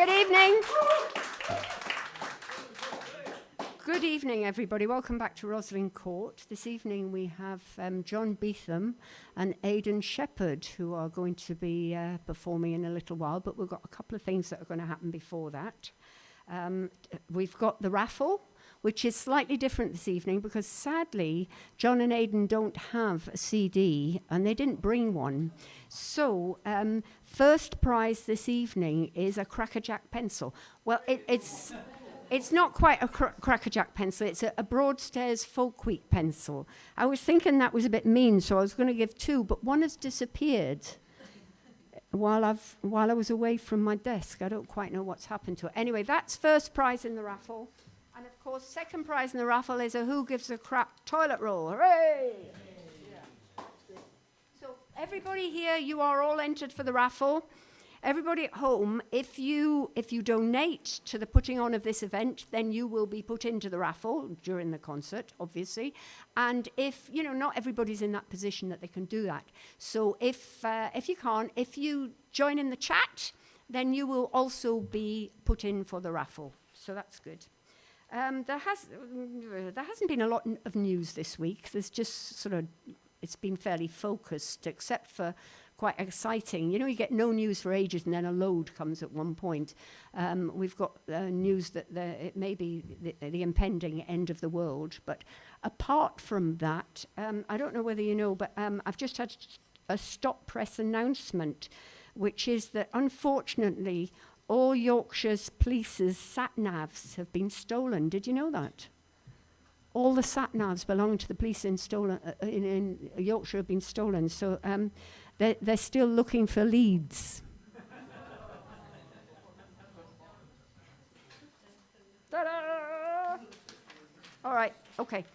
Good evening. Good evening, everybody. Welcome back to Roslyn Court. This evening we have John Beetham and Aidan Shepherd, who are going to be performing in a little while, but we've got a couple of things that are going to happen before that. We've got the raffle, which is slightly different this evening because sadly John and Aidan don't have a CD and they didn't bring one. So first prize this evening is a crackerjack pencil. Well, it's not quite a crackerjack pencil, it's a Broadstairs folk wheat pencil. I was thinking that was a bit mean, so I was going to give two, but one has disappeared while I was away from my desk. I don't quite know what's happened to it. Anyway, that's first prize in the raffle. And of course, second prize in the raffle is a Who Gives a Crap toilet roll. Hooray! So everybody here, you are all entered for the raffle. Everybody at home, if you donate to the putting on of this event, then you will be put into the raffle during the concert, obviously. And if, not everybody's in that position that they can do that. So if you can't, if you join in the chat, then you will also be put in for the raffle. So that's good. There hasn't been a lot of news this week. There's just it's been fairly focused, except for quite exciting. You get no news for ages and then a load comes at one point. We've got news that it may be the impending end of the world. But apart from that, I don't know whether you know, but I've just had a stop press announcement, which is that unfortunately all Yorkshire's police's sat-navs have been stolen. Did you know that? All the sat-navs belonging to the police in Yorkshire have been stolen. So they're still looking for leads. Ta-da! All right, okay.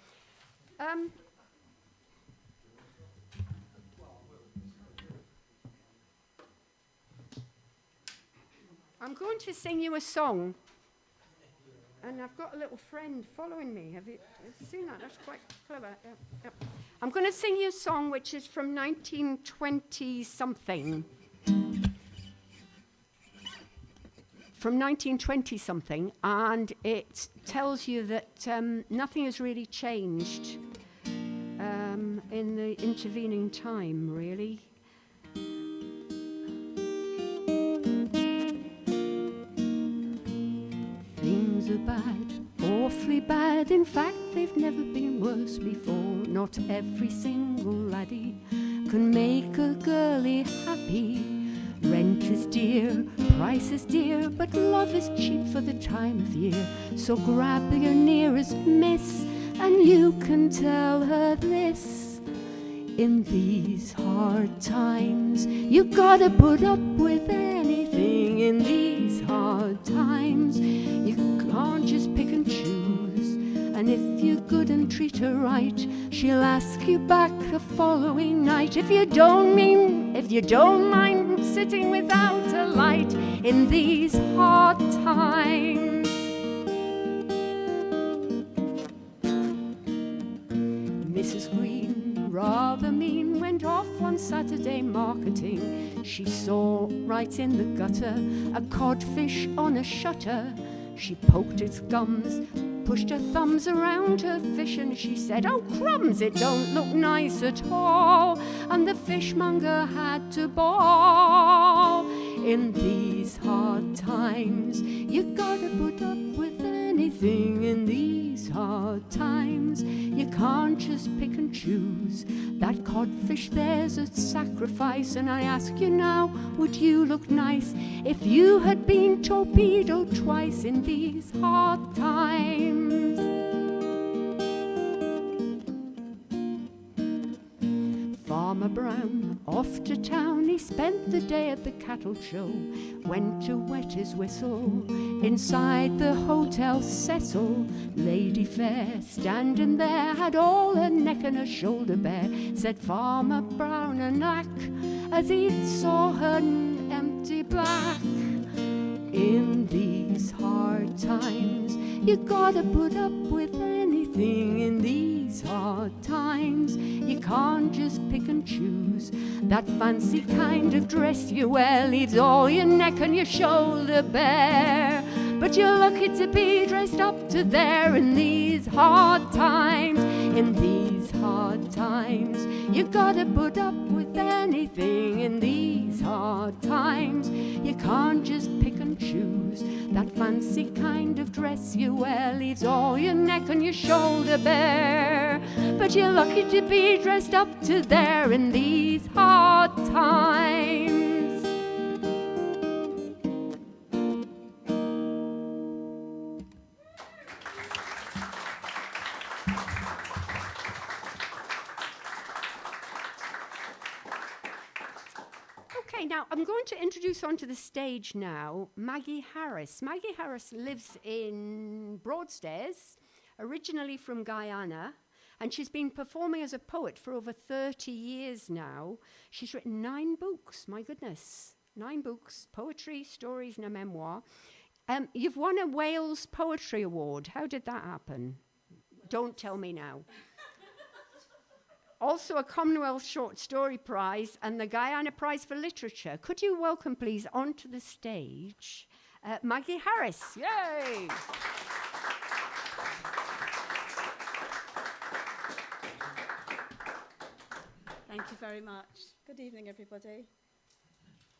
I'm going to sing you a song, and I've got a little friend following me. Have you seen that? That's quite clever. Yeah. I'm going to sing you a song which is from 1920-something. From 1920-something, and it tells you that nothing has really changed in the intervening time, really. Things are bad, awfully bad. In fact, they've never been worse before. Not every single laddie can make a girlie happy. Rent is dear, price is dear, but love is cheap for the time of year. So grab your nearest miss and you can tell her this. In these hard times, you gotta put up with anything. In these hard times, you can't just pick and choose. And if you're good and treat her right, she'll ask you back the following night. If you don't mind sitting without a light in these hard times. Mrs. Green, rather mean, went off one Saturday marketing. She saw right in the gutter a codfish on a shutter. She poked its gums, pushed her thumbs around her fish, and she said, "Oh crumbs, it don't look nice at all." And the fishmonger had to bawl. In these hard times, you gotta put up with anything. In these hard times, you can't just pick and choose. That codfish there's a sacrifice, and I ask you now, would you look nice if you had been torpedoed twice in these hard times? Farmer Brown, off to town, he spent the day at the cattle show. Went to wet his whistle inside the Hotel Cecil. Lady fair, standing there, had all her neck and her shoulder bare. Said Farmer Brown a knack as he saw her empty black. In these hard times, you gotta put up with anything. anything in these hard times. You can't just pick and choose. That fancy kind of dress you wear leaves all your neck and your shoulder bare. But you're lucky to be dressed up to there in these hard times. In these hard times, you gotta put up with anything in these hard times. You can't just pick and choose. That fancy kind of dress you wear leaves all your neck and your shoulder bare. But you're lucky to be dressed up to there in these hard times. Okay, now I'm going to introduce onto the stage now Maggie Harris. Maggie Harris lives in Broadstairs, originally from Guyana, and she's been performing as a poet for over 30 years now. She's written 9 books, my goodness, 9 books, poetry, stories, and a memoir. You've won a Wales Poetry Award. How did that happen? Don't tell me now. Also a Commonwealth Short Story Prize and the Guyana Prize for Literature. Could you welcome, please, onto the stage, Maggie Harris. Yay! Thank you very much. Good evening, everybody.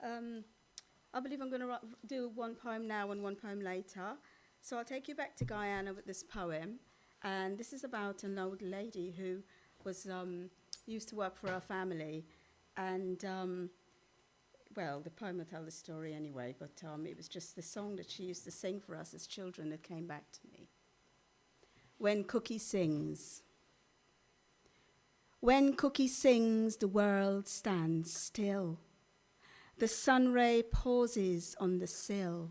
I believe I'm going to do one poem now and one poem later. So I'll take you back to Guyana with this poem. And this is about an old lady who was used to work for her family, and well, the poem will tell the story anyway, but it was just the song that she used to sing for us as children that came back to me. When Cookie Sings. When Cookie sings, the world stands still. The sun ray pauses on the sill.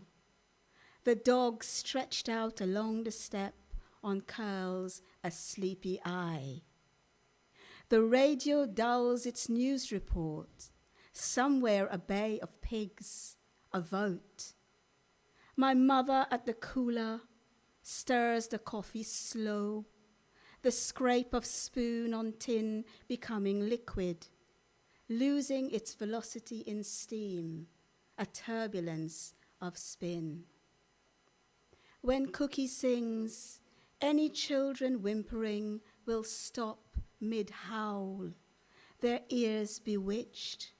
The dog stretched out along the step uncurls a sleepy eye. The radio dulls its news report. Somewhere a bay of pigs, a vote. My mother at the cooler stirs the coffee slow. The scrape of spoon on tin becoming liquid, losing its velocity in steam, a turbulence of spin. When Cookie sings, any children whimpering will stop mid-howl, their ears bewitched,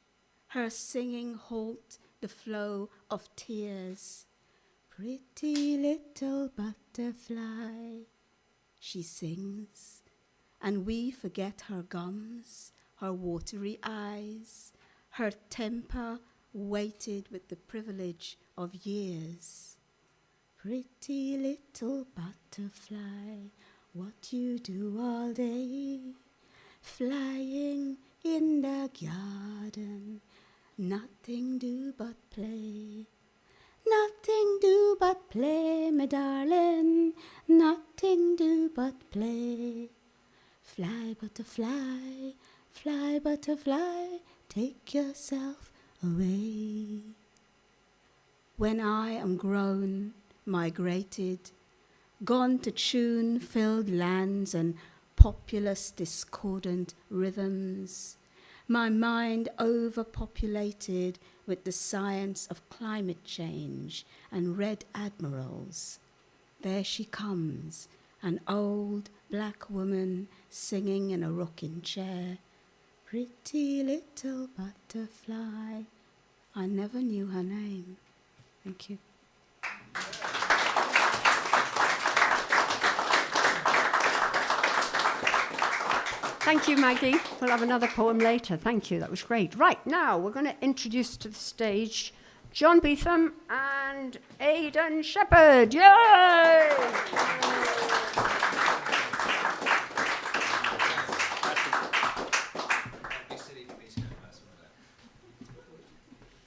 her singing halt the flow of tears. Pretty little butterfly, she sings, and we forget her gums, her watery eyes, her temper weighted with the privilege of years. Pretty little butterfly, what you do all day, flying in the garden, nothing do but play. Nothing do but play, my darling, nothing do but play. Fly, butterfly, take yourself away. When I am grown, migrated, gone to tune-filled lands and populous discordant rhythms, my mind overpopulated with the science of climate change and red admirals. There she comes, an old black woman singing in a rocking chair. Pretty little butterfly. I never knew her name. Thank you. Thank you, Maggie. We'll have another poem later. Thank you. That was great. Right, now we're going to introduce to the stage John Beetham and Aidan Shepherd. Yay!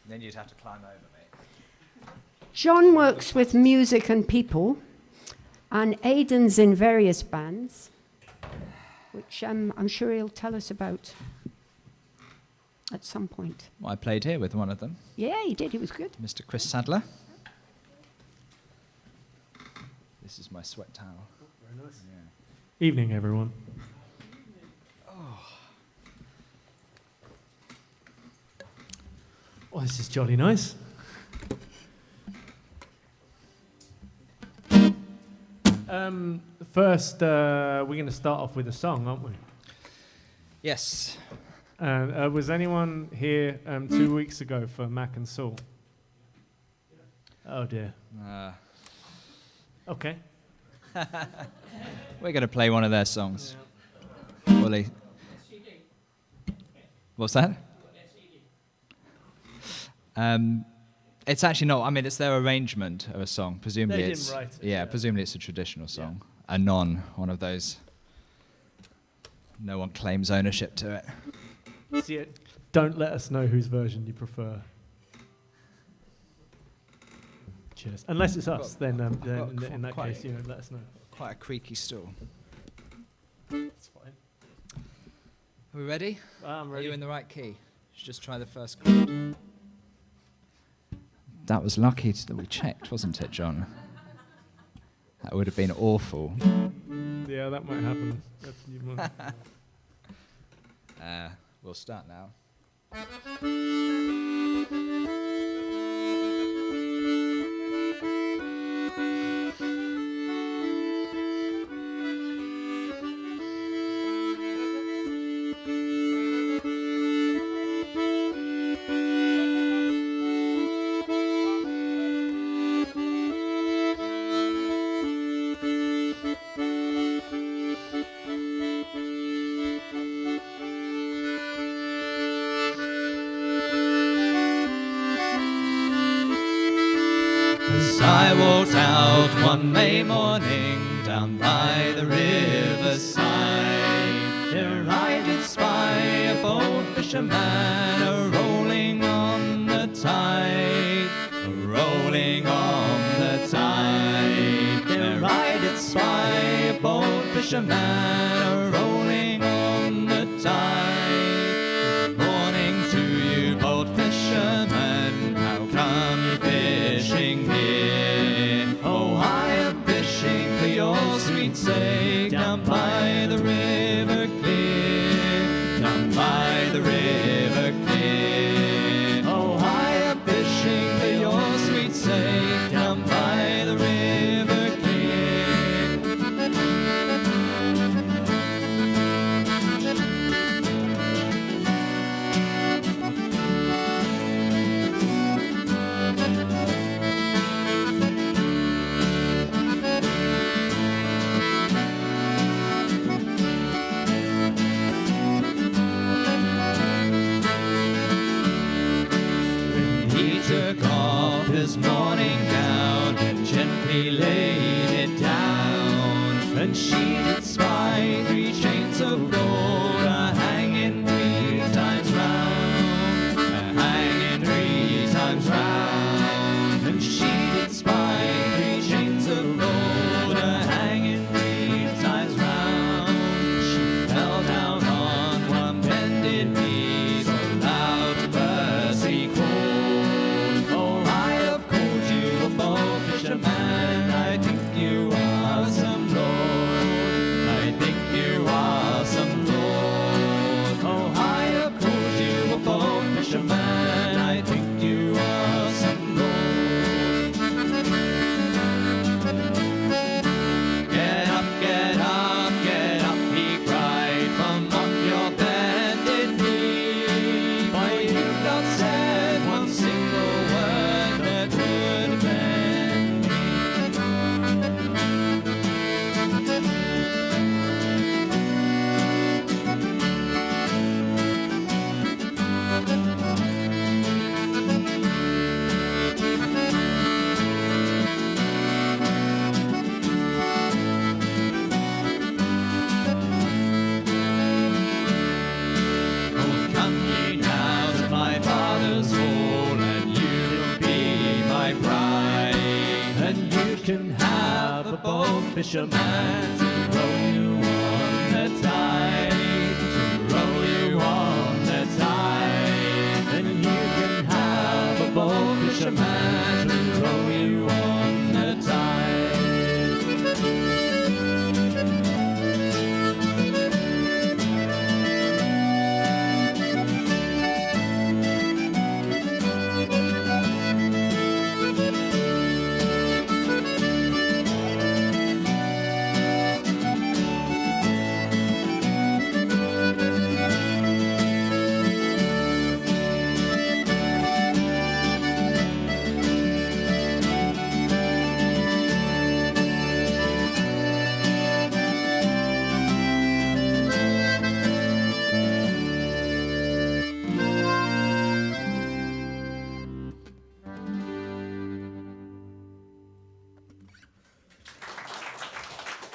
Then you'd have to climb over me. John works with music and people, and Aidan's in various bands, which I'm sure he'll tell us about at some point. Well, I played here with one of them. Yeah, he did. He was good. Mr. Chris Sadler. This is my sweat towel. Oh, very nice. Yeah. Evening, everyone. Oh, this is jolly nice. First, we're going to start off with a song, aren't we? Yes. Was anyone here 2 weeks ago for Mac and Saul? Oh dear. Okay. We're going to play one of their songs. Wally. What's that? It's actually not. I mean, it's their arrangement of a song. Presumably, They it's didn't write it, yeah. yeah. Presumably, it's a traditional song, a one of those. No one claims ownership to it. See it. Don't let us know whose version you prefer. Cheers. Unless it's us, then in that quite- case, let us know. Quite a creaky stool. That's fine. Are we ready? I'm Are ready. you in the right key? Should just try the first chord. That was lucky that we checked, wasn't it, John? That would have been awful. Yeah, that might happen. We'll start now. As I walked out one May morning down by the riverside, there I did spy a bold fisherman a-rolling on the tide, a-rolling on the tide. There I did spy a bold fisherman a-rolling on the tide. Good morning to you, bold fisherman, how come you fishing here? Oh, I am fishing for your sweet sake, down by the river clear, down by the river clear. Oh, I am fishing for your sweet sake, down by the river clear. He took off his morning gown and gently laid it down, and she did spy 3 chains of gold a-hanging 3 times round, a-hanging 3 times round. And she did spy 3 chains of gold a-hanging 3 times round. She fell down on one bended knee, so loud to mercy called. Oh, I have called you a bold fisherman. I think you are some lord. I think you are some lord. Oh, I have called you a bold fisherman. I think you are some lord. Get up, get up, get up, he cried, from off your bended knee. Why you've not said one single word that would offend me. Oh, come ye now to my father's hall, and you will be my bride, and you can have a bold fisherman to row you on the tide, to row you on the tide, and you can have a bold fisherman to row you on the tide.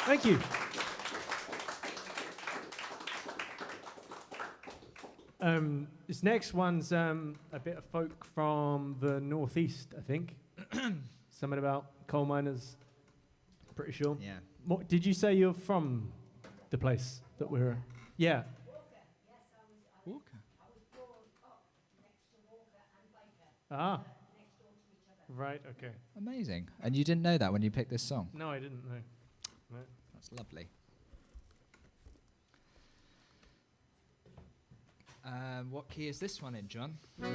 Thank you. This next one's a bit of folk from the northeast, I think. Something about coal miners, pretty sure. Yeah. Did you say you're from the place that we're... Yeah. Walker. Ah. Right, okay. Amazing. And you didn't know that when you picked this song? No, I didn't know. No. That's lovely. What key is this one in, John? B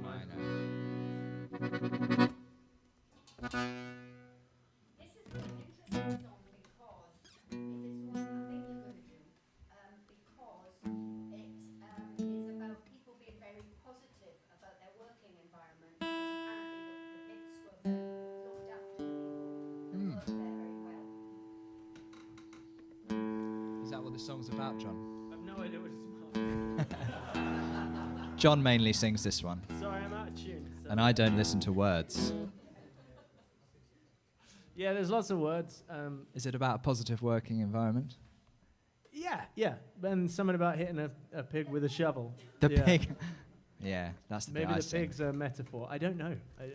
minor. This is an interesting song because if it's one I think you're going to do, because it is about people being very positive about their working environment. Because apparently the pits were looked after people who worked there very well. Is that what the song's about, John? I have no idea what it's about. John mainly sings this one, Sorry, I'm out of tune. So. and I don't listen to words. Yeah, there's lots of words. Is it about a positive working environment? Yeah. And something about hitting a pig with a shovel. The Yeah. pig. Yeah, that's the bit Maybe I the sing. pig's a metaphor. I don't know. I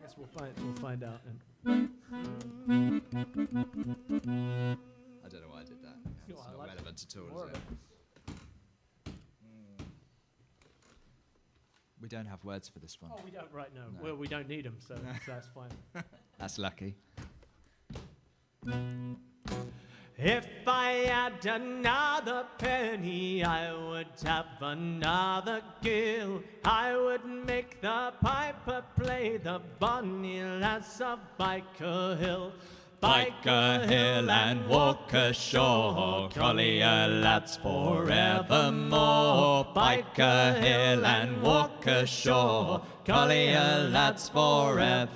guess we'll find out. And I don't know why I did that. Yeah, It's I not like relevant at all, more is of it? We don't have words for this one. we don't right now. No. Well, we don't need them, so that's fine. That's lucky. If I had another penny, I would have another gill. I would make the piper play the bonny lass of Biker Hill. Biker Hill and Walker Shore, Collier lads forevermore. Biker Hill and Walker Shore, Collier lads forevermore.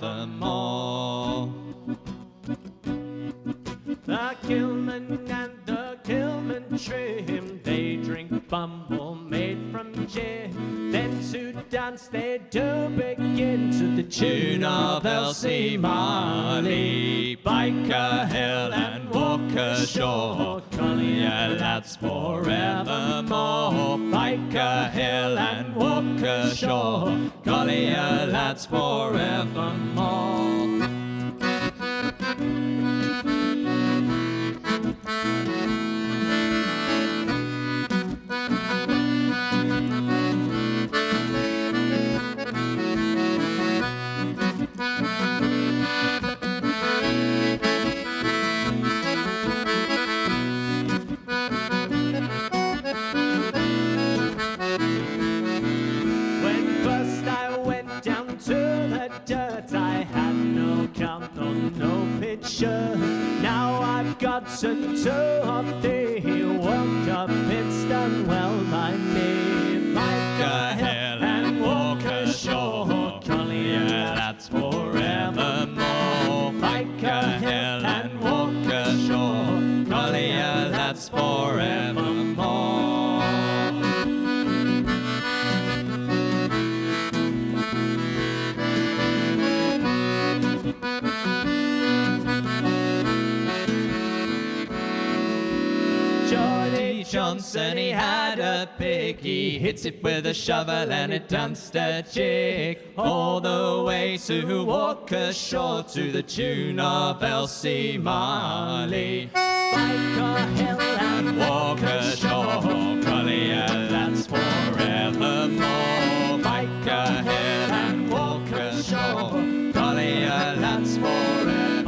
The Kilman and the Kilman trim, they drink bumble made from gin. Then to dance they do begin to the tune of Elsie Marley. Biker Hill and Walker Shore, Collier lads forevermore. Biker Hill and Walker Shore, Collier lads forevermore. Now I've got to do of thee. Woke up, it's done well by me. Biker Hill and Walker Shore, Collier lads forevermore. Biker Hill and Walker Shore, Collier lads forevermore. Johnson, he had a pig, he hits it with a shovel and it danced a jig all the way to Walker Shore to the tune of Elsie Marley. Biker Hill and Walker Shore, Collier lads forevermore. Biker Hill and Walker Shore, Collier lads forevermore.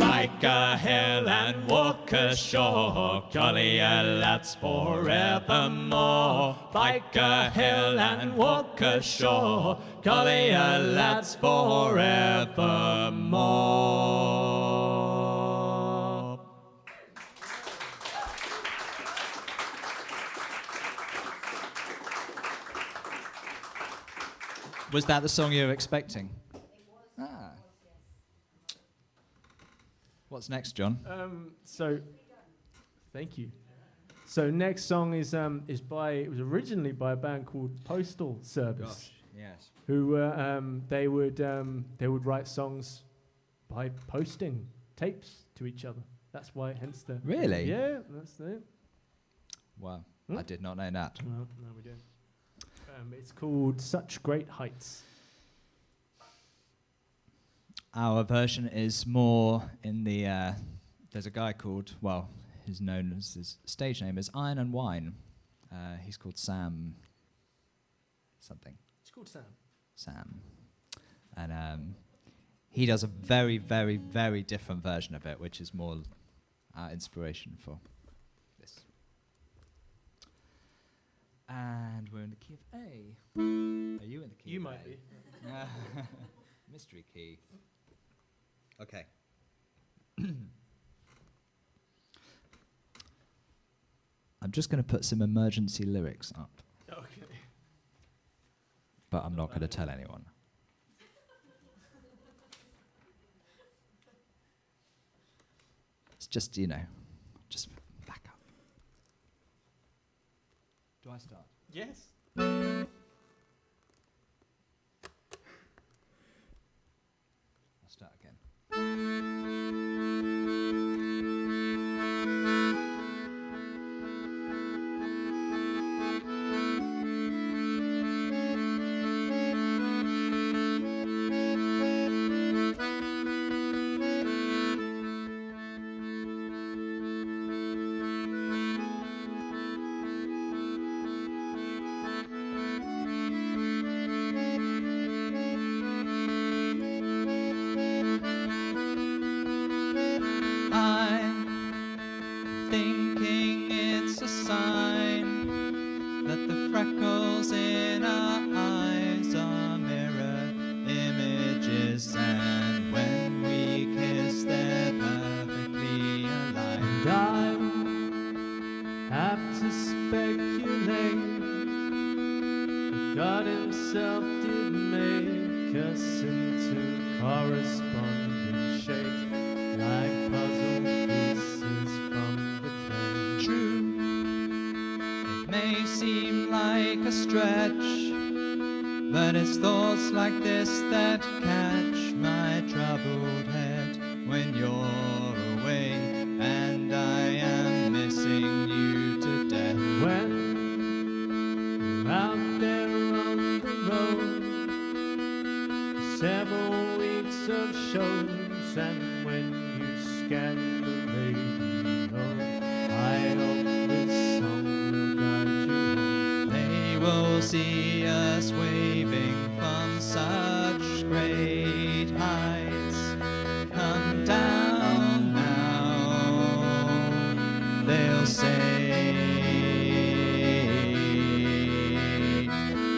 Biker Hill and Walker Shore, Collier lads forevermore. Biker Hill and Walker Shore, Collier lads forevermore. Was that the song you were expecting? Ah. What's next, John? Thank you. So next song is it was originally by a band called Postal Service, Yes. who they would write songs by posting tapes to each other. That's why, hence the Really? Yeah, that's it. Wow, Hmm? I did not know that. Well, no, we don't. It's called Such Great Heights. Our version is more in the. There's a guy called, well, his stage name is Iron and Wine. He's called Sam. Something. It's called Sam. Sam. And he does a very, very, very different version of it, which is more our inspiration for this. And we're in the key of A. Are you in the key You of might A? be. Mystery key. Okay. I'm just going to put some emergency lyrics up, Okay. but I'm not going to tell anyone. It's just, just back up. Do I start? Yes. I'll start again. I'm thinking it's a sign that the freckles in our eyes are mirror images, and when we kiss they're perfectly aligned. And I have to speculate. God himself did make us into corresponding shapes, like puzzle pieces from the clay. True, it may seem like a stretch, but it's thoughts like this that catch my troubled head when you're away, and I am missing you to death. When you're out there on the road, several weeks of shows, and when you scan the radio, I hope this song will guide you home. They will see us waving from such great heights. Come down now, they'll say.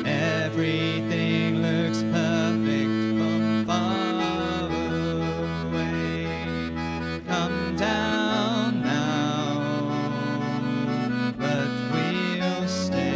Everything looks perfect from far away. Come down now, but we'll stay.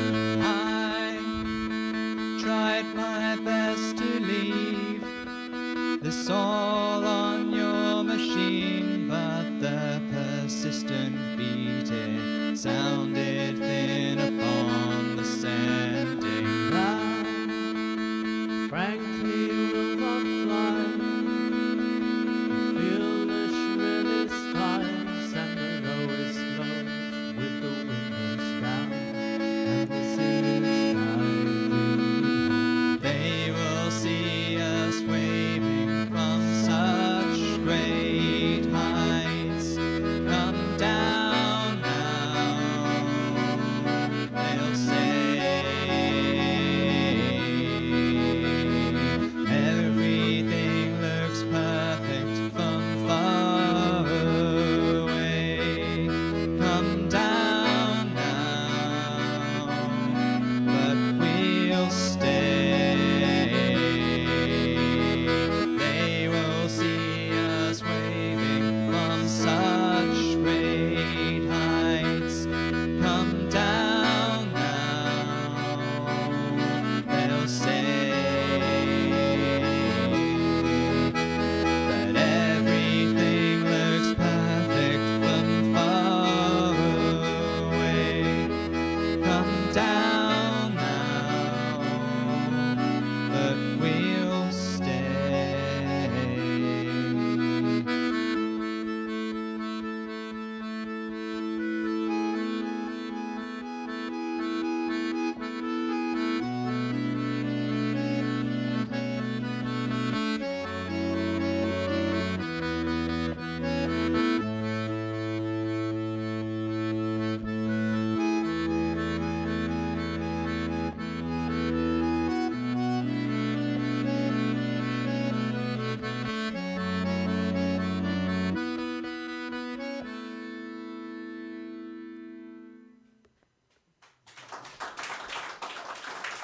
I tried my best to leave this all on your machine, but the persistent beating sounded thin upon the sending. I, frankly, will not fly. Feel the shrillest highs and the lowest lows with the windows down, and this is guiding me home. They will see us waving from such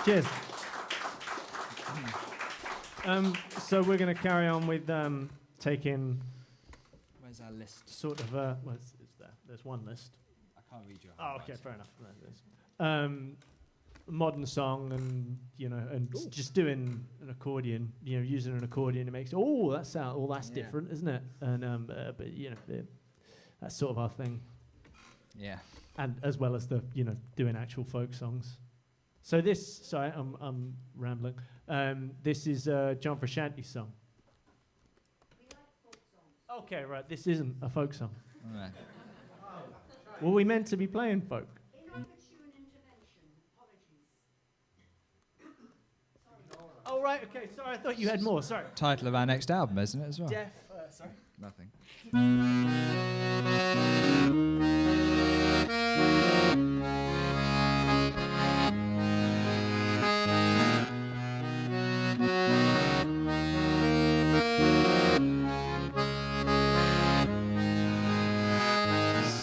Cheers. So we're going to carry on with taking Where's our list? sort of it's there. There's one list. I can't read your Oh, okay, fair enough. Modern song, and just doing an accordion. Using an accordion, it makes that's different, isn't it? And but that's sort of our thing. Yeah. And as well as the doing actual folk songs. So this, sorry, I'm rambling. This is John Frusciante's song. We like folk songs. Okay, right. This isn't a folk song. All right. Were we meant to be playing folk? Inopportune intervention. Apologies. Oh, right. Okay. Sorry, I thought you had more. Sorry. Title of our next album, isn't it, as well? Deaf. Sorry. Nothing.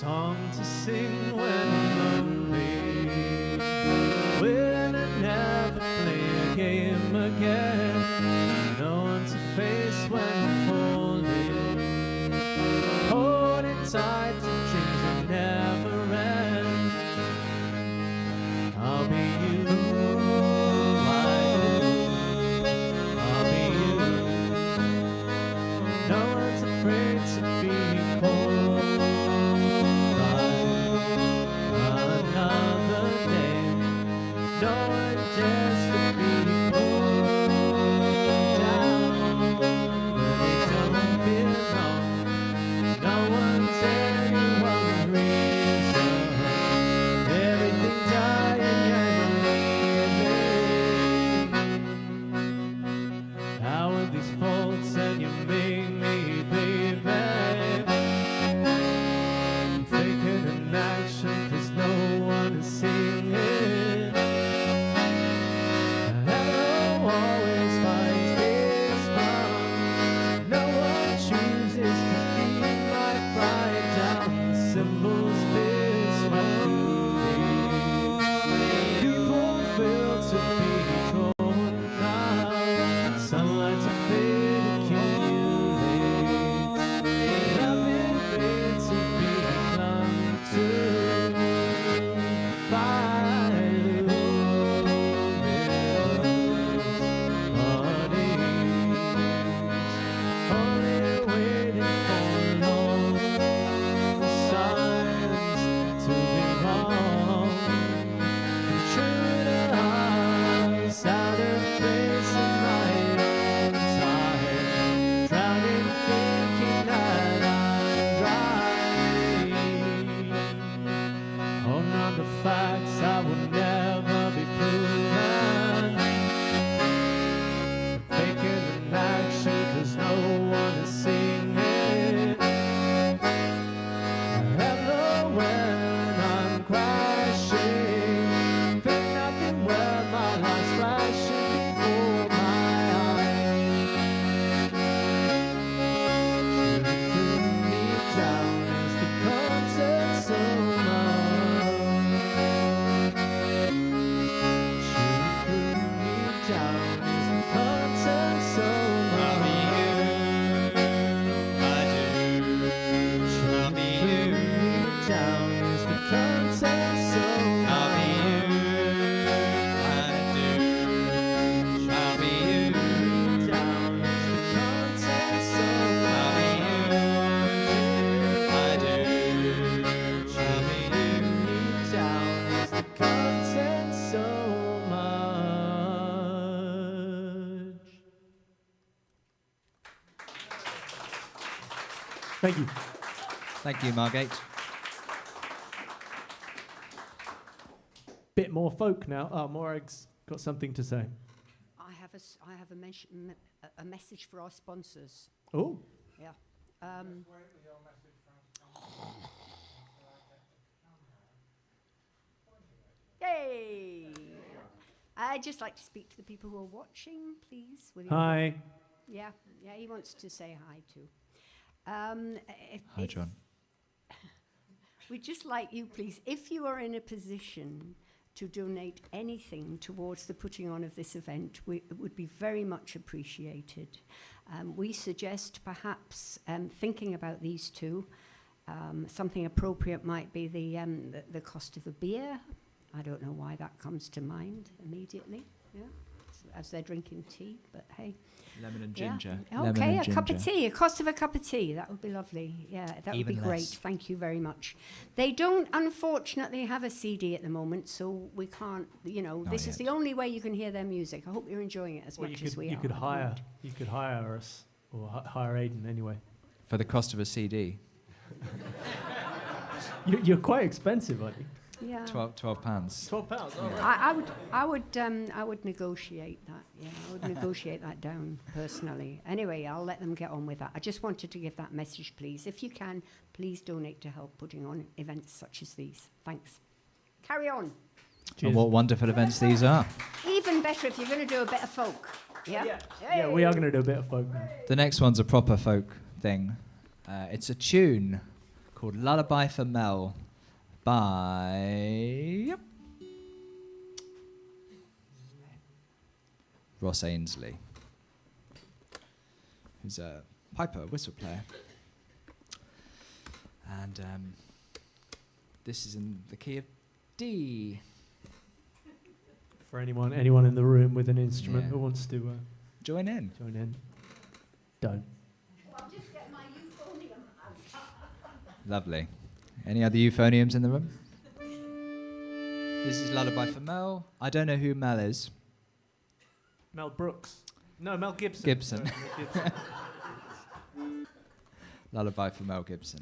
Song to sing when I'm lonely, when I never play a game again, no one to face when I'm falling, holding tight to dreams that never end. I'll be you, I'll be you. No one's afraid to be cold. Another day, no one dares to be pulled down where they don't belong. No one's anyone's reason. Everything dying and living. How are these faults and you make me, baby? Taking an action 'cause no one is seeing it. Hello always finds his fun. No one chooses to be like right down the symbols biz right people feel to be drawn now. Sunlight to fade accumulates. Nothing made to be clung to by bodies. Only waiting for long signs to be wrong. Intruder eyes out of place in my own time, drowning thinking that I'm dry. On other facts I will never be proven. Faking an action 'cause no one is seeing it. Hello when I'm crashing, think nothing where my life's flashing before my eyes. Shooting me down as the content so much. Shooting me down as the content so much. Shooting me down as the content so down as the content so down as the content so much. Thank you. Thank you, Margate. Bit more folk now. Oh, Morag's got something to say. I have a message for our sponsors. Oh, Yeah. Yay! I'd just like to speak to the people who are watching, please. Will you? hi. Yeah, he wants to say hi too. Hi, John. We'd just like you, please, if you are in a position to donate anything towards the putting on of this event, it would be very much appreciated. We suggest perhaps thinking about these two. Something appropriate might be the cost of a beer. I don't know why that comes to mind immediately, as they're drinking tea, but hey. Lemon and Yeah. ginger. Okay, a cup of tea, a cost of a cup of tea. That would be lovely. Yeah, that would Even be great. less. Thank you very much. They don't, unfortunately, have a CD at the moment, so we can't, Not this is yet. the only way you can hear their music. I hope you're enjoying it as Well, much you as could, we you are. could at the hire moment. you could hire us or hire Aidan anyway. For the cost of a CD. You're quite expensive, aren't you? Yeah. £12. £12. Oh, right. I would negotiate that. Yeah, I would negotiate that down personally. Anyway, I'll let them get on with that. I just wanted to give that message, please. If you can, please donate to help putting on events such as these. Thanks. Carry on. Cheers. And what wonderful events these are. Even better if you're going to do a bit of folk. Yeah. Yeah, we are going to do a bit of folk now. The next one's a proper folk thing. It's a tune called Lullaby for Mel by Ross Ainsley, who's a piper, whistle player. And this is in the key of D. For anyone in the room with an instrument Yeah. who wants to Join in. join in, don't. I'll just get my euphonium out. Lovely. Any other euphoniums in the room? This is Lullaby for Mel. I don't know who Mel is. Mel Brooks. No, Mel Gibson. Gibson. Sorry, Mel Gibson. Lullaby for Mel Gibson.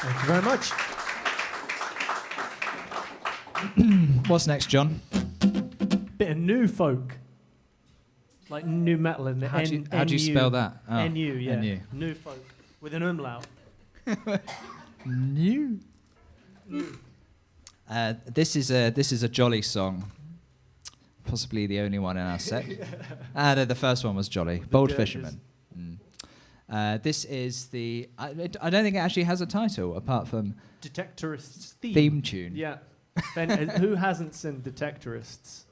Thank you very much. What's next, John? Bit of new folk. Like new metal in the How do you spell that? Oh, NU, yeah. NU. New folk. With an umlaut. New. This is a jolly song. Possibly the only one in our set. The first one was jolly. Bold Dirges. Fisherman. This is the... I don't think it actually has a title apart from Detectorists theme tune. Yeah. Ben, who hasn't seen Detectorists?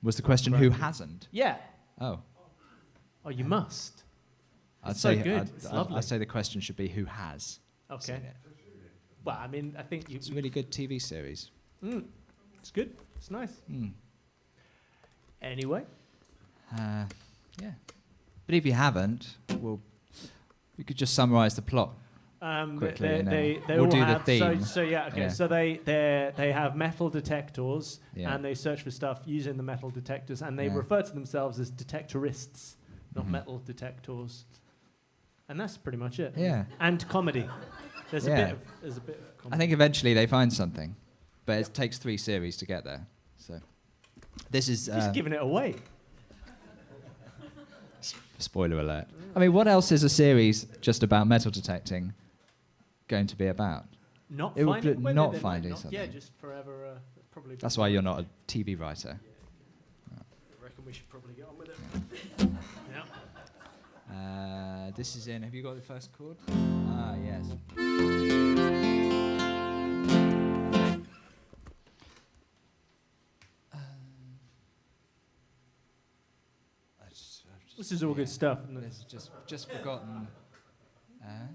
Was the question who hasn't? Yeah. Oh. Oh, you must. I'd It's say so good. It's lovely. I'd say the question should be who has Okay. seen it. Well, I mean, I think you... It's a really good TV series. It's good. It's nice. Mm. Anyway. Yeah. But if you haven't, we could just summarise the plot. Quickly, and then They we'll all do the have, theme. So yeah, okay. Yeah. So they have metal detectors, Yeah. and they search for stuff using the metal detectors, and they Yeah. refer to themselves as detectorists, not Mhm. metal detectors. And that's pretty much it. Yeah. And comedy. There's Yeah. a bit of comedy. I think eventually they find something, but it takes 3 series to get there. So this is Just giving it away. spoiler alert. I mean, what else is a series just about metal detecting going to be about? Not It would finding be whether not they might finding not. Yeah, something. just forever. Probably. That's why you're not a TV writer. I reckon we should probably get on with it. Yeah. This is in. Have you got the first chord? Yes. This is all good stuff. Isn't it? It's just forgotten. Oh, yeah.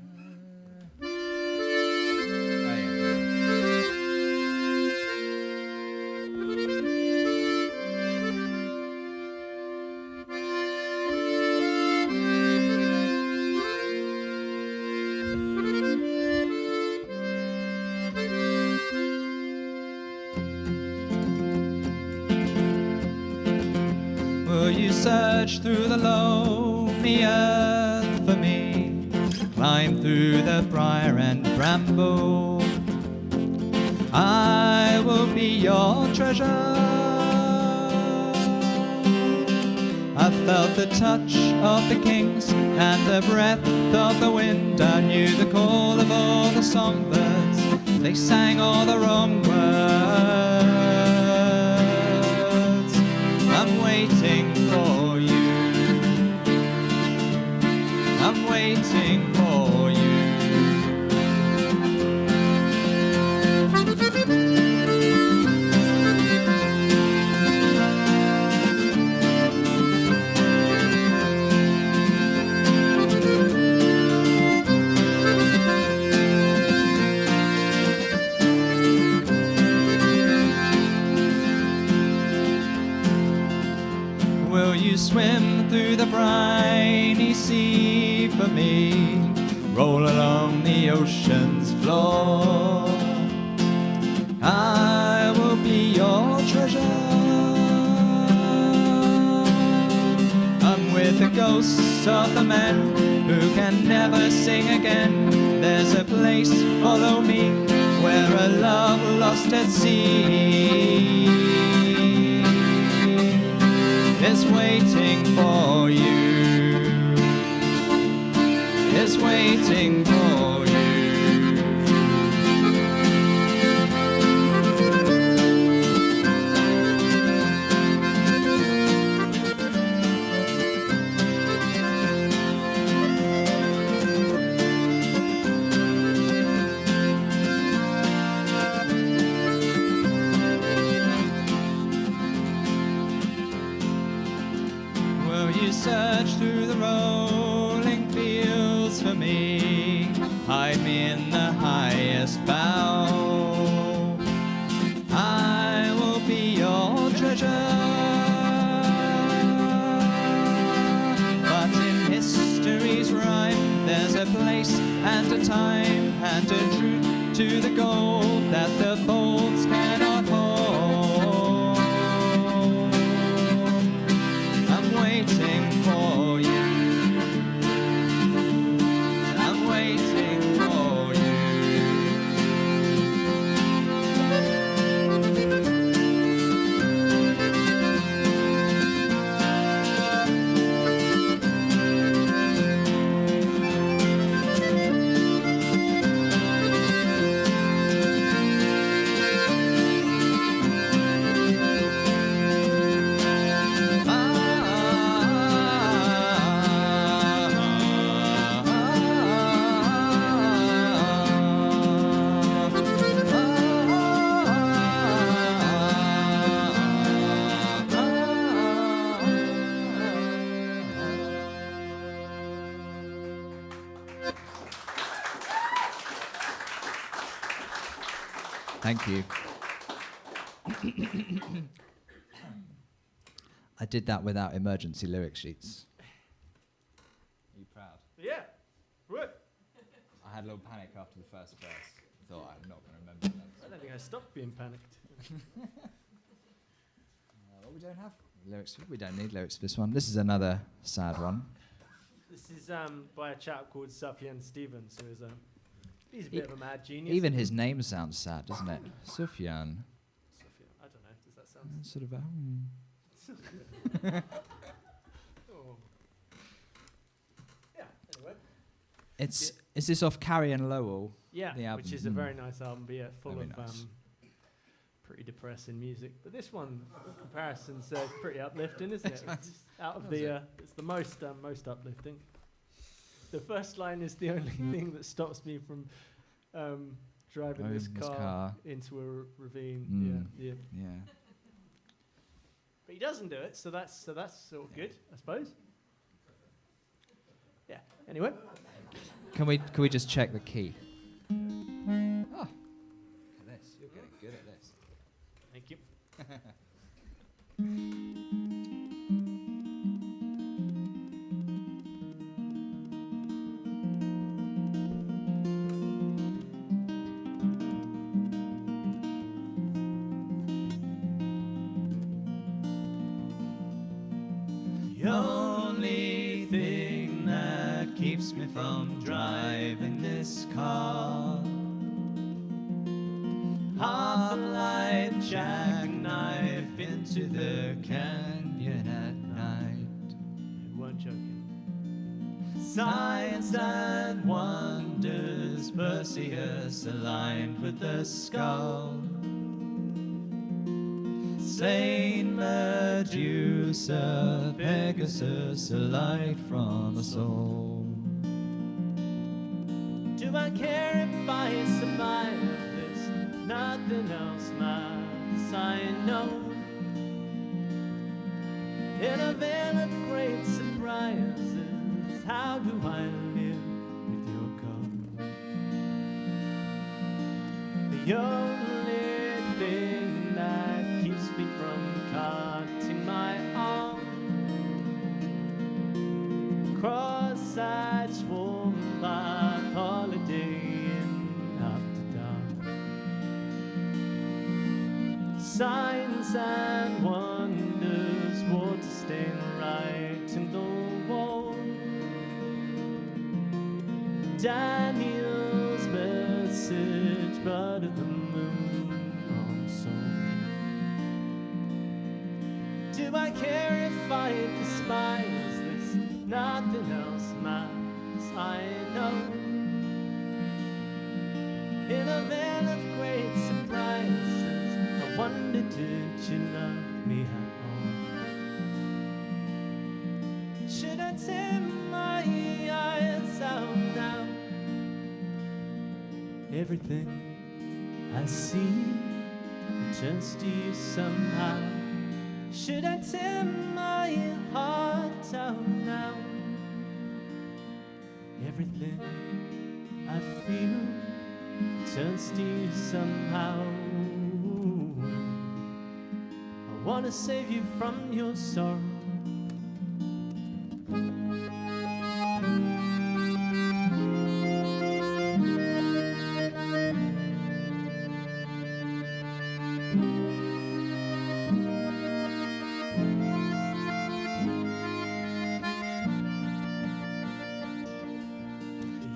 Will you search through the lonely earth for me? Climb through the briar and bramble. I will be your treasure. I felt the touch of the kings and the breath of the wind. I knew the call of all the songbirds. They sang all the wrong words. I'm waiting for you. I'm waiting for you. Will you swim through the briny sea for me? Roll along the ocean's floor. I will be your treasure. I'm with the ghosts of the men who can never sing again. There's a place, follow me, where a love lost at sea is waiting for you, is waiting for you. Will you search through the rolling fields for me? Hide me in the highest bough. I will be your treasure. But in history's rhyme, there's a place and a time and a truth to the gold that the bolts cannot hold. I'm waiting for you. I'm waiting for you. Thank you. I did that without emergency lyric sheets. Are you proud? Yeah. Good. I had a little panic after the first verse. I thought I'm not going to remember that. I don't think I stopped being panicked. Well, we don't have lyrics. We don't need lyrics for this one. This is another sad one. This is by a chap called Sufjan Stevens, who is he's a bit of a mad genius. Even his name sounds sad, doesn't it? Sufjan. I don't know. Does that sound? Sort of a. Oh. Yeah. Anyway. Is this off Carrie and Lowell? Yeah, the album? which is a very nice album, but yeah, full Very of nice. pretty depressing music. But this one, in comparison's pretty uplifting, isn't it? It's out of it's the most uplifting. The first line is the only thing that stops me from driving this car into a ravine. Yeah. But he doesn't do it, so that's sort of good, I suppose. Yeah. Anyway. Can we just check the key? Oh, look at this. You're getting good at this. Thank you. The only thing that keeps me from driving this car, half-life jackknife into the canyon at night. You weren't joking. Science and wonders, Perseus aligned with the skull. Saint Medusa, Pegasus, a light from a soul. Do I care if I survive this? Nothing else matters, I know. In a veil of great surprises, how do I live with your ghost? The only thing that keeps me from cutting my arm, cross-eyed swarm by holiday in after dark. Signs and wonders, water stain right in the wall. Daniel's message, blood of the moon on soul. Do I care if I despise this? Nothing else matters, I know. In a veil of great surprises, I wonder, did you love me at all? Should I tear my eyes out now? Everything I see returns to you somehow. Should I tear my heart out now? Everything I feel turns to you somehow. I wanna save you from your sorrow.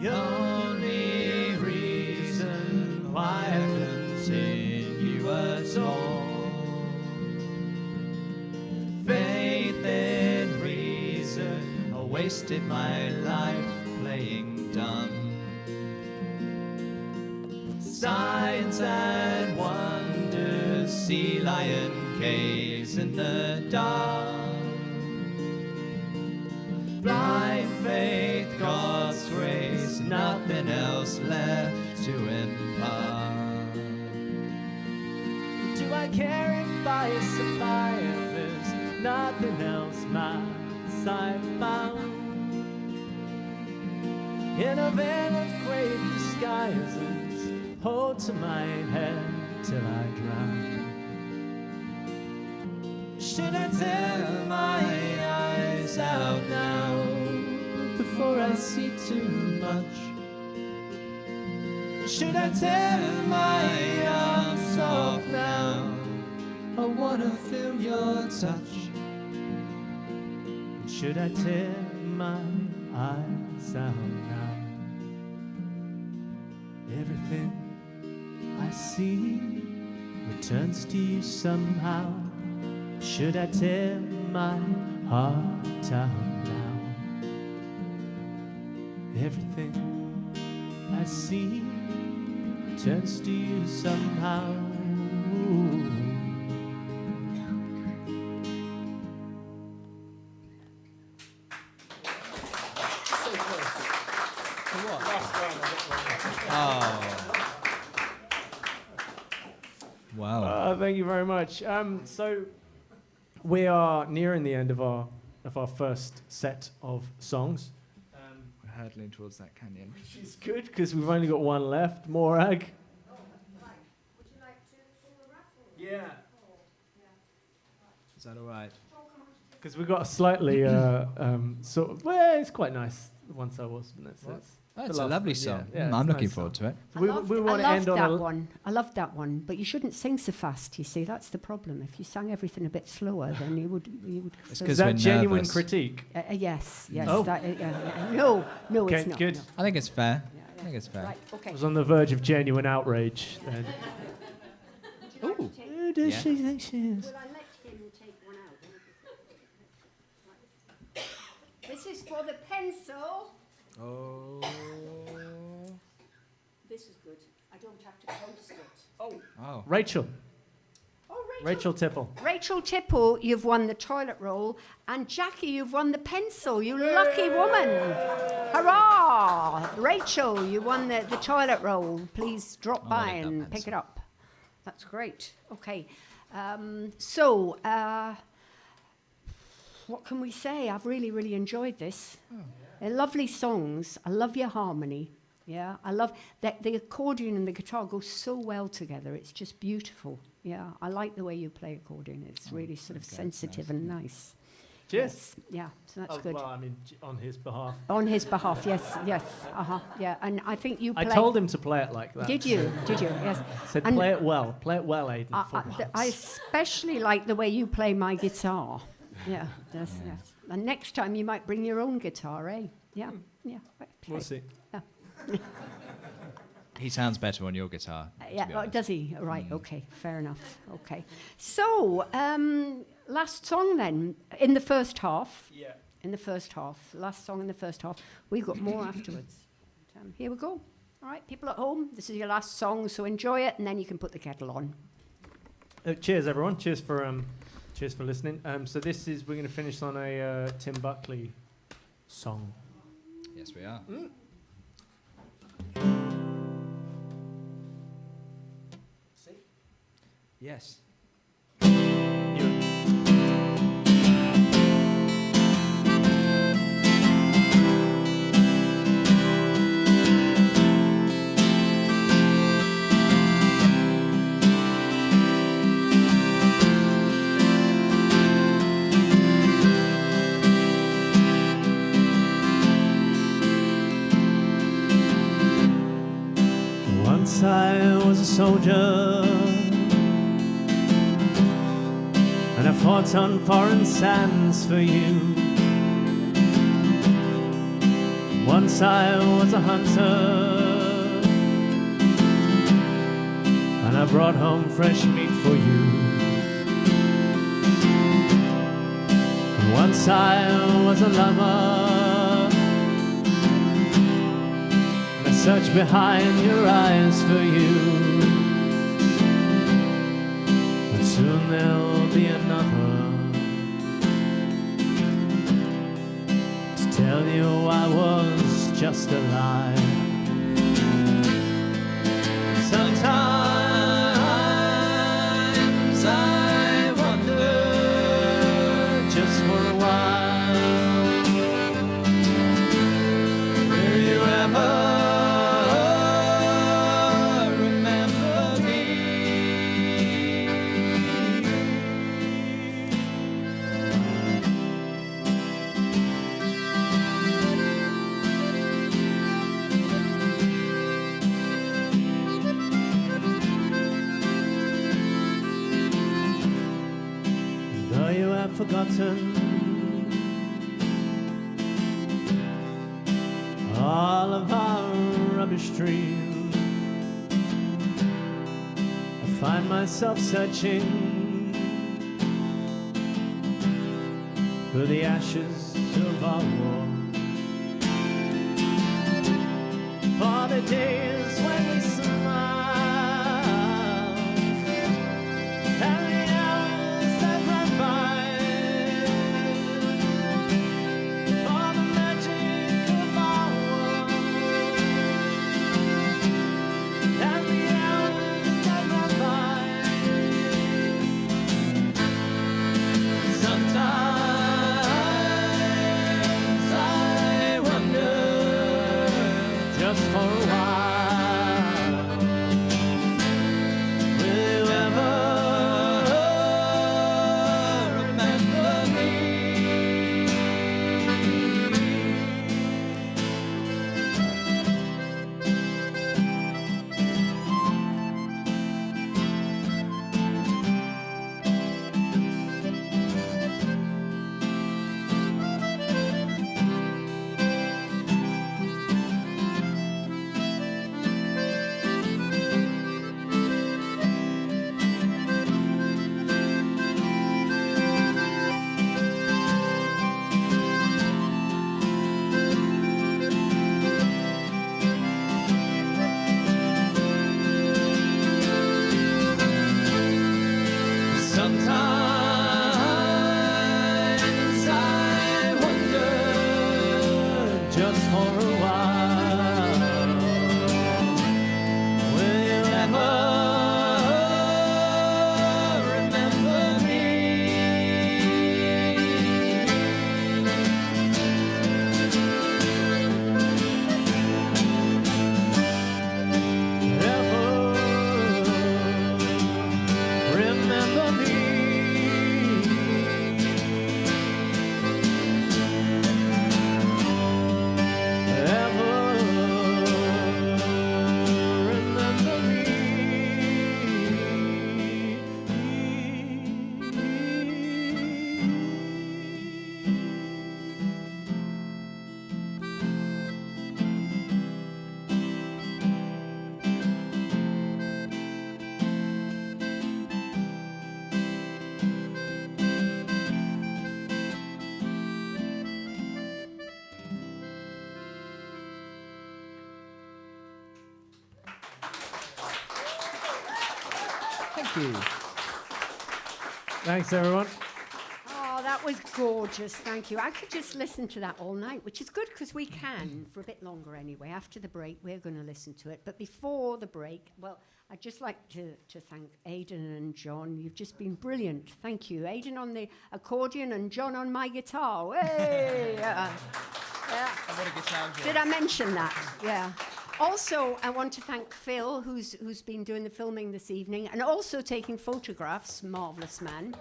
The only reason why I continue at all, faith in reason, I wasted my life playing dumb. Signs and wonders, sea lion caves in the dark. Blind faith, God's grace, nothing else left to impart. Do I care if I survive this? Nothing else matters, I found. In a veil of great disguises, hold to my head till I drown? Should I tear my eyes out now Before I see too much? Should I tear my arms off now? I wanna feel your touch. Should I tear my eyes out now? Everything I see returns to you somehow. Should I tear my heart out now? Everything I see returns to you somehow. Wow. Thank you very much. So we are nearing the end of our first set of songs. We're hurtling towards that canyon. Which is good because we've only got one left. Morag. Would you like to pull the raffle? Yeah. Is that all right? Because we've got a slightly sort of. Well, it's quite nice. Once I was, isn't it? So It's the a last lovely one, song. yeah, it's I'm a looking nice forward to it. we want to end on that a. one. I loved that one, but you shouldn't sing so fast. You see, that's the problem. If you sang everything a bit slower, then you would. It's Is 'cause that we're genuine nervous. critique? Yes. Oh. No, Okay, it's not. good. no. I think it's fair. Yeah, I think it's fair. Right. I Okay. was on the verge of genuine outrage. Then. Ooh. Who does Yeah. she think she is? Will I let him take one out? This is for the pencil. Oh. This is good. I don't have to post it. Oh. Rachel. Oh, Rachel Tipple. Rachel Tipple, you've won the toilet roll, and Jackie, you've won the pencil. You lucky woman! Hurrah! Rachel, you won the toilet roll. Please drop by like that and pick pencil. it up. That's great. Okay. What can we say? I've really, really enjoyed this. They're lovely songs. I love your harmony. Yeah, I love that the accordion and the guitar go so well together. It's just beautiful. Yeah, I like the way you play accordion. It's really sort of okay, sensitive nice. and nice. Cheers. Yes, yeah, so that's Oh, good. well, I mean, on his behalf. On his behalf, yes, yeah. And I think you I played... told him to play it like that. Did you? Did you? Yes. Said, And play it well, Aidan. For once. I especially like the way you play my guitar. Yeah, yes. And next time you might bring your own guitar, eh? Yeah, yeah. Right, We'll okay. see. He sounds better on your guitar. to Yeah, be oh, honest. does he? Right, okay, fair enough. Okay. So, last song then, in the first half. Yeah. In the first half, last song in the first half. We've got more afterwards. Here we go. All right, people at home, this is your last song, so enjoy it, and then you can put the kettle on. Cheers, everyone. Cheers for listening. So we're going to finish on a Tim Buckley song. Yes, we are. Yes. Once I was a soldier, and I fought on foreign sands for you. Once I was a hunter, and I brought home fresh meat for you. Once I was a lover, and I searched behind your eyes for you. But soon there'll be another to tell you I was just a lie. Sometimes I wonder, just for a while, will you ever remember me? forgotten. All of our rubbish streams. I find myself searching for the ashes of our war, for the days when we smiled and the hours that ran by, for the magic of our world and the hours that ran by. Sometimes I wonder, just for a while, will you ever remember me? Sometimes I wonder, just for a while, will you ever remember me? Ever remember me? Ever remember Thank you. Thanks, everyone. Oh, that was gorgeous. Thank you. I could just listen to that all night, which is good because we can for a bit longer anyway. After the break, we're going to listen to it. But before the break, well, I'd just like to thank Aidan and John. You've just been brilliant. Thank you. Aidan on the accordion and John on my guitar. Hey! Yeah. What a good sound. Did I mention that? Yeah. Also, I want to thank Phil, who's been doing the filming this evening, and also taking photographs, marvellous man,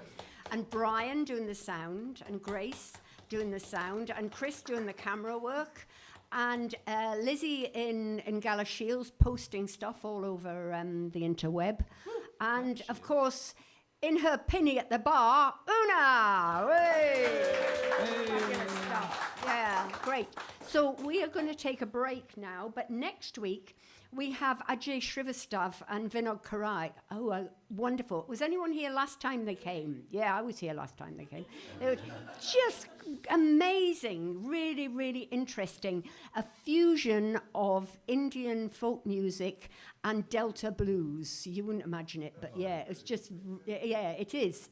and Brian doing the sound, and Grace doing the sound, and Chris doing the camera work, and Lizzie in Galashiels posting stuff all over the interweb, and of course, in her pinny at the bar, Una! Hey! Fabulous stuff. Yeah, great. So we are going to take a break now, but next week we have Ajay Srivastav and Vinod Karai. Oh, wonderful. Was anyone here last time they came? Yeah, I was here last time they came. They were just amazing, really, really interesting. A fusion of Indian folk music and Delta blues. You wouldn't imagine it, but yeah, it's just, yeah, it is.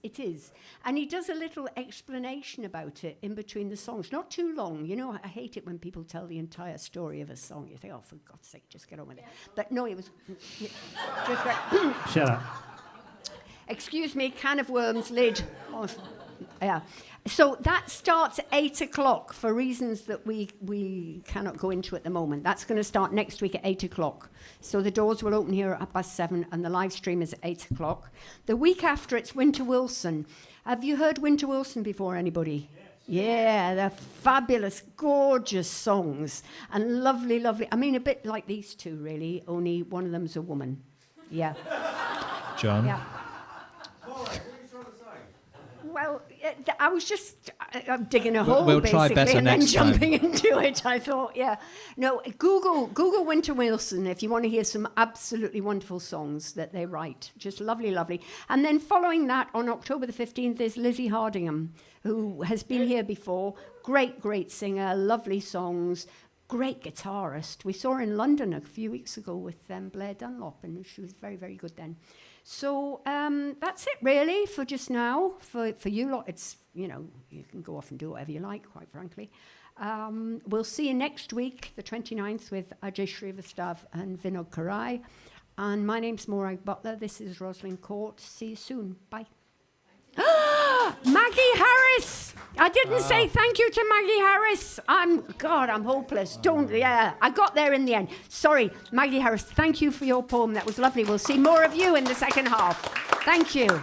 And he does a little explanation about it in between the songs. Not too long. You know, I hate it when people tell the entire story of a song. You think, oh, for God's sake, just get on with it. But no, it was just like, Shut up. excuse me, can of worms, lid. Oh, yeah. So that starts at 8 o'clock for reasons that we cannot go into at the moment. That's going to start next week at 8 o'clock. So the doors will open here at 7:30 and the live stream is at 8 o'clock. The week after, it's Winter Wilson. Have you heard Winter Wilson before, anybody? Yes. Yeah, they're fabulous, gorgeous songs and lovely, lovely. I mean, a bit like these two, really, only one of them's a woman. Yeah. John? Yeah. Well, I was just I'm digging a hole, we'll try basically, better and then next time. jumping into it. I thought, yeah. No, Google Winter Wilson if you want to hear some absolutely wonderful songs that they write. Just lovely, lovely. And then following that, on October the 15th, is Lizzie Hardingham, who has been here before. Great singer, lovely songs. Great guitarist. We saw her in London a few weeks ago with Blair Dunlop, and she was very, very good then. So that's it, really, for just now. For you lot, it's, you can go off and do whatever you like, quite frankly. We'll see you next week, the 29th, with Ajay Srivastav and Vinod Karai. And my name's Morag Butler. This is Rosalind Court. See you soon. Bye. Maggie Harris! I didn't say thank you to Maggie Harris. I'm hopeless. I got there in the end. Sorry, Maggie Harris, thank you for your poem. That was lovely. We'll see more of you in the second half. Thank you.